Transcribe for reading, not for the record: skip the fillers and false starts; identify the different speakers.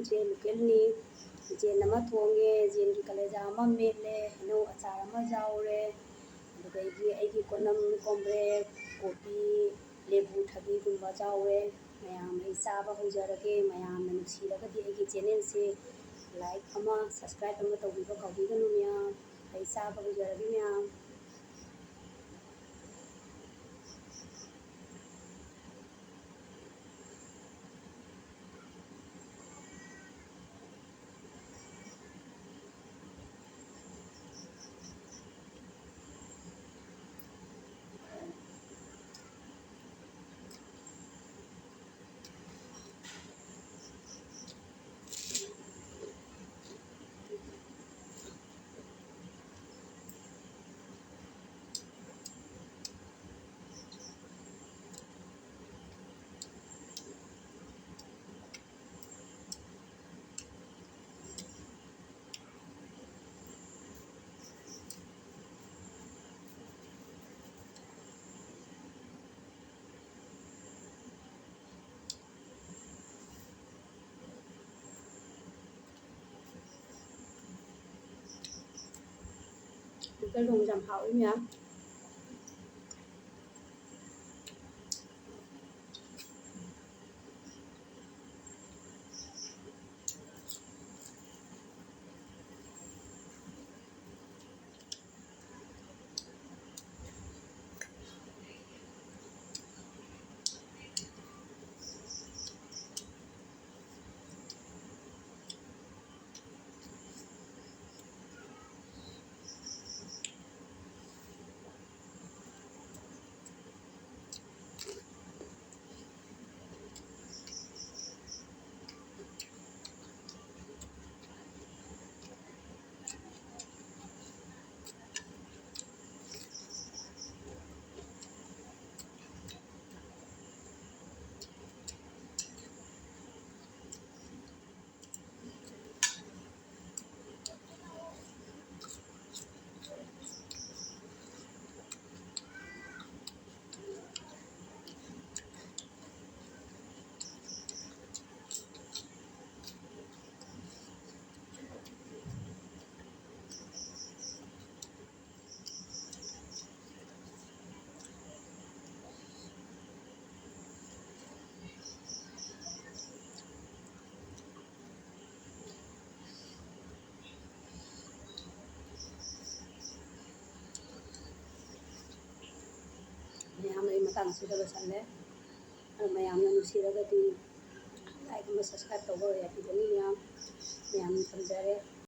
Speaker 1: ꯖꯦꯟ ꯂꯣꯀꯦꯜꯅꯤ ꯖꯦꯟ ꯑꯃ ꯊꯣꯡꯉꯦ ꯖꯦꯟꯒꯤ ꯀꯂꯦꯖꯥ ꯑꯃ ꯃꯦꯠꯂꯦ ꯍꯩꯅꯧ ꯑꯆꯥꯔ ꯑꯃ ꯌꯥꯎꯔꯦ ꯑꯗꯨꯗꯒꯤ ꯑꯩꯒꯤ ꯄꯣꯠꯅꯝ ꯀꯣꯝꯄ꯭ꯔꯦꯛ ꯀꯣꯕꯤ ꯂꯦꯕꯨ ꯊꯕꯤꯒꯨꯝꯕ ꯌꯥꯎꯔꯦ ꯃꯌꯥꯝ ꯑꯩ ꯆꯥꯕ ꯍꯧꯖꯔꯒꯦ ꯃꯌꯥꯝꯅ ꯅꯨꯡꯁꯤꯔꯒꯗꯤ ꯑꯩꯒꯤ ꯆꯦꯅꯦꯜꯁꯦ ꯂꯥꯏꯛ ꯑꯃ ꯁꯕꯁꯀ꯭ꯔꯥꯏꯕ ꯑꯃ ꯇꯧꯕꯤꯕ ꯀꯥꯎꯕꯤꯒꯅꯨ ꯃꯌꯥꯝ ꯑꯩ ꯆꯥꯕ ꯍꯧꯖꯔꯒꯦ ꯃꯌꯥꯝ ꯂꯣꯀꯦꯜ ꯌꯥꯝ ꯍꯥꯎꯏ ꯃꯌꯥꯝ ꯃꯌꯥꯝ ꯑꯩ ꯃꯇꯥꯡ ꯑꯁꯤꯗ ꯂꯣꯏꯁꯜꯂꯦ ꯃꯌꯥꯝꯅ ꯅꯨꯡꯁꯤꯔꯒꯗꯤ ꯂꯥꯏꯛ ꯑꯃ ꯁꯕꯁꯀ꯭ꯔꯥꯏꯕ ꯇꯧꯕ ꯌꯥꯕꯤꯒꯅꯤ ꯃꯌꯥꯝ ꯊꯝꯖꯔꯦ